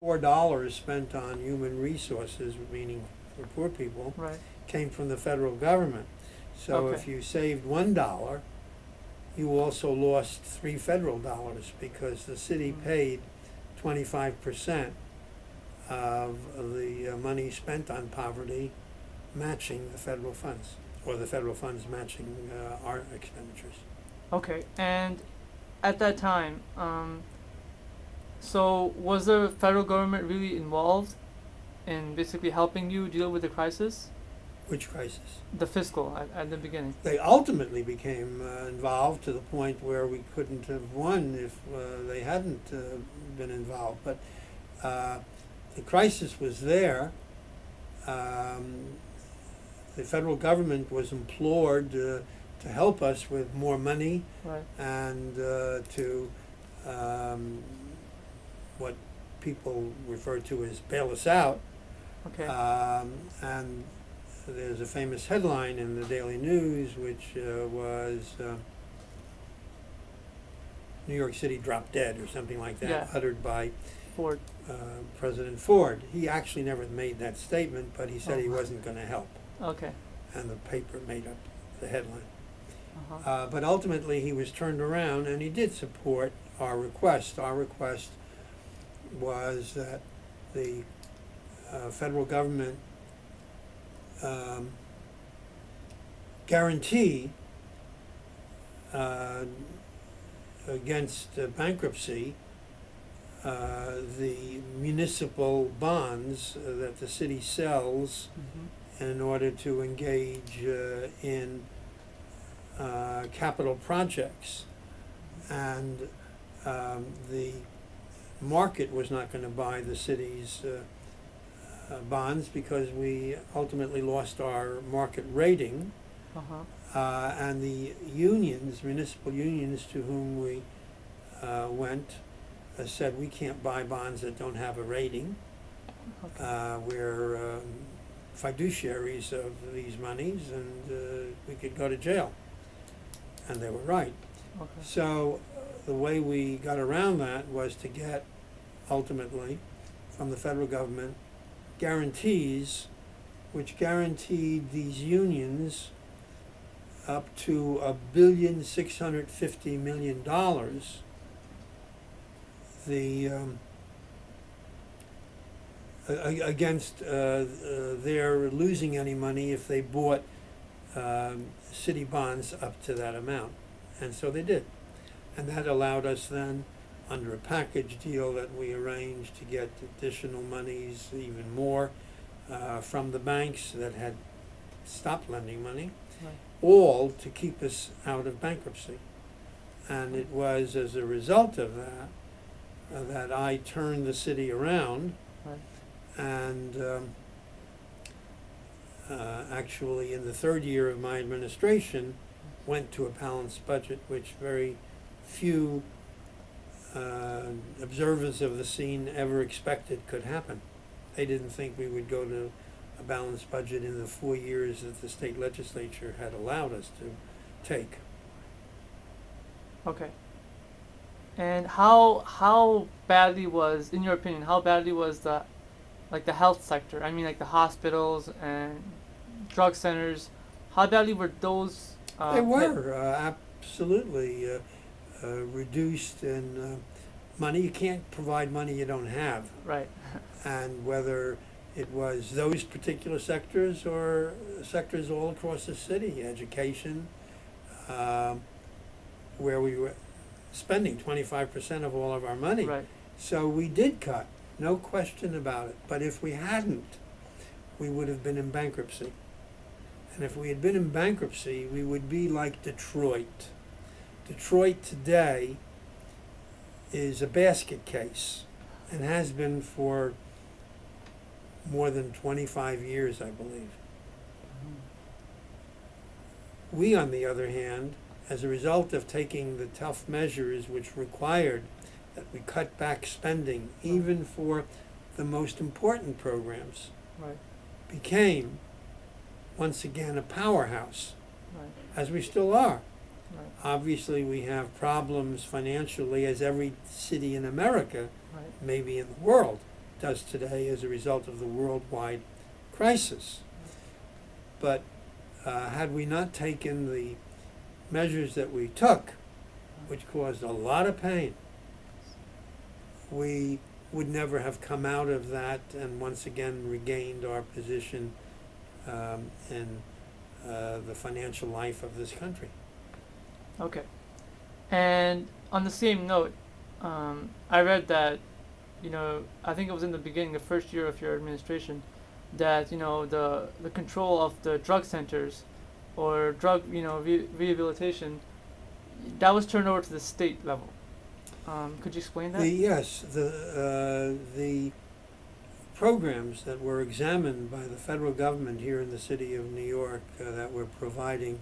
$4 spent on human resources, meaning for poor people, Right. came from the federal government. So Okay. if you saved $1, you also lost $3 federal dollars because the city paid 25% of the money spent on poverty, matching the federal funds, or the federal funds matching our expenditures. Okay. And at that time, so was the federal government really involved in basically helping you deal with the crisis, Which crisis? the fiscal at the beginning? They ultimately became involved to the point where we couldn't have won if they hadn't been involved. But the crisis was there. The federal government was implored to help us with more money Right. and to what people refer to as bail us out. Okay. And there's a famous headline in the Daily News which was New York City dropped dead or something like that, Yeah. uttered by Ford. President Ford. He actually never made that statement, but he said he Oh. wasn't going to help, Okay. and the paper made up the headline. Uh-huh. But ultimately he was turned around and he did support our request. Our request was that the federal government guarantee against bankruptcy the municipal bonds that the city sells Mm-hmm. in order to engage in capital projects. And the market was not going to buy the city's bonds because we ultimately lost our market rating. Uh-huh. And the unions, municipal unions to whom we went, said we can't buy bonds that don't have a rating. Okay. We're fiduciaries of these monies, and we could go to jail. And they were right. Okay. So the way we got around that was to get, ultimately, from the federal government, guarantees which guaranteed these unions up to $1,650,000,000. The against their losing any money if they bought city bonds up to that amount. And so they did. And that allowed us then, under a package deal that we arranged, to get additional monies, even more, from the banks that had stopped lending money, Right. all to keep us out of bankruptcy. And it was as a result of that that I turned the city around. Right. And actually, in the third year of my administration, went to a balanced budget, which very few observers of the scene ever expected could happen. They didn't think we would go to a balanced budget in the 4 years that the state legislature had allowed us to take. Okay. And how badly was, in your opinion, how badly was the health sector? I mean, like the hospitals and drug centers. How badly were those? They were absolutely reduced in money. You can't provide money you don't have. Right. And whether it was those particular sectors or sectors all across the city, education, where we were spending 25% of all of our money. Right. So we did cut, no question about it. But if we hadn't, we would have been in bankruptcy. And if we had been in bankruptcy, we would be like Detroit. Detroit today is a basket case and has been for more than 25 years, I believe. We, on the other hand, as a result of taking the tough measures which required that we cut back spending, even for the most important programs, Right. became once again a powerhouse, Right. as we still are. Right. Obviously, we have problems financially, as every city in America, Right. maybe in the world, does today as a result of the worldwide crisis. But had we not taken the measures that we took, which caused a lot of pain, we would never have come out of that and once again regained our position in the financial life of this country. Okay. And on the same note, I read that, I think it was in the beginning, the first year of your administration, that, the control of the drug centers or drug, rehabilitation, that was turned over to the state level. Could you explain that? The programs that were examined by the federal government here in the city of New York that were providing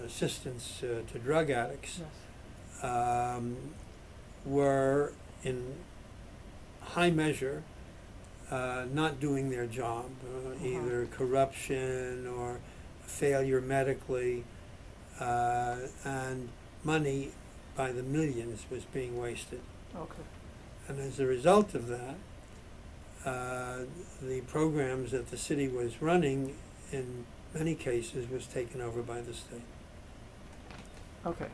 assistance to drug addicts Yes. were in high measure not doing their job, either corruption or failure medically, and money by the millions was being wasted. Okay. And as a result of that, the programs that the city was running in many cases was taken over by the state. Okay.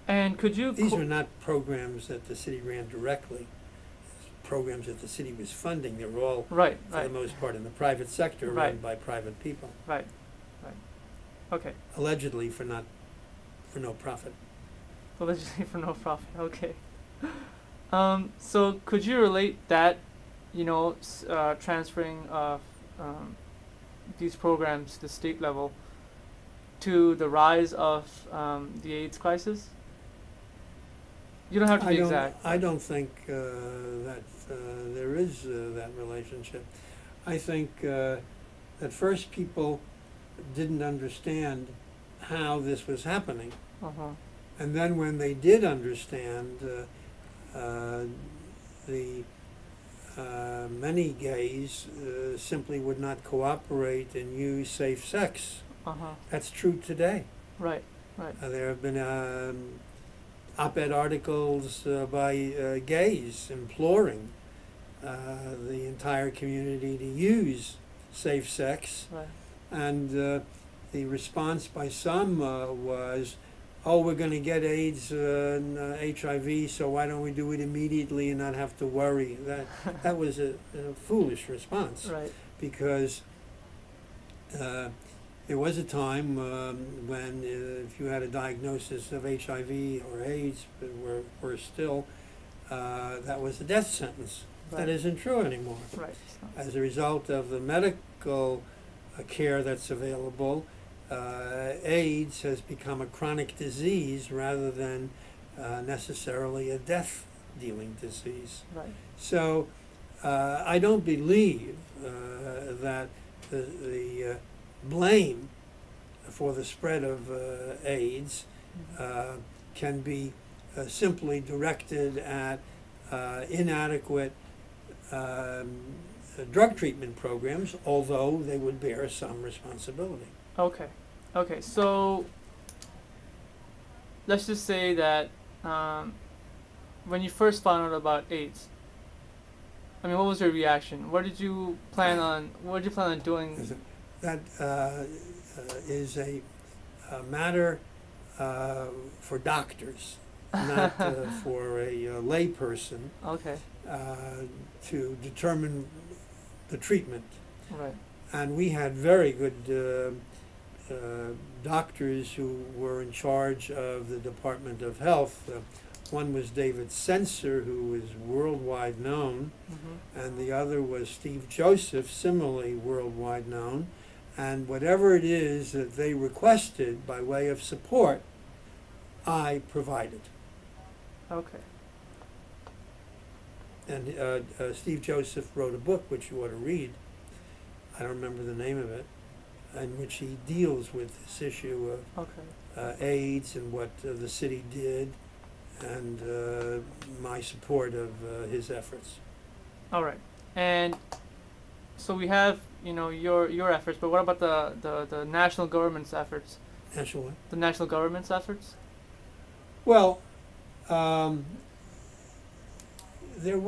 And could you... These were not programs that the city ran directly. Programs that the city was funding. They were all, Right, for right, the most part, in the private sector, run Right. by private people, right. Okay. allegedly for no profit. Allegedly for no profit. Okay. So could you relate that, transferring of these programs to the state level to the rise of the AIDS crisis? You don't have to be exact. I don't think that there is that relationship. I think at first people didn't understand how this was happening. Uh-huh. And then when they did understand, the many gays simply would not cooperate and use safe sex. Uh-huh. That's true today. Right, right. There have been op-ed articles by gays imploring the entire community to use safe sex. Right. And the response by some was, oh, we're going to get AIDS and HIV, so why don't we do it immediately and not have to worry? That was a foolish response. Right. Because there was a time when if you had a diagnosis of HIV or AIDS, but worse still, that was a death sentence. Right. That isn't true anymore. Right. As a result of the medical care that's available, AIDS has become a chronic disease rather than necessarily a death-dealing disease. Right. So I don't believe that the blame for the spread of AIDS can be simply directed at inadequate drug treatment programs, although they would bear some responsibility. Okay. Okay. So let's just say that when you first found out about AIDS, I mean, what was your reaction? What did you plan on? What did you plan on doing? That is a matter for doctors, not for a layperson. Okay. To determine the treatment. Right. And we had very good doctors who were in charge of the Department of Health. One was David Sensor, who was worldwide known, and the other was Steve Joseph, similarly worldwide known. And whatever it is that they requested by way of support, I provided. Okay. And Steve Joseph wrote a book which you ought to read. I don't remember the name of it, in which he deals with this issue of AIDS and what the city did, and my support of his efforts. All right. And so we have, your efforts, but what about the national government's efforts? National what? The national government's efforts? Well, there was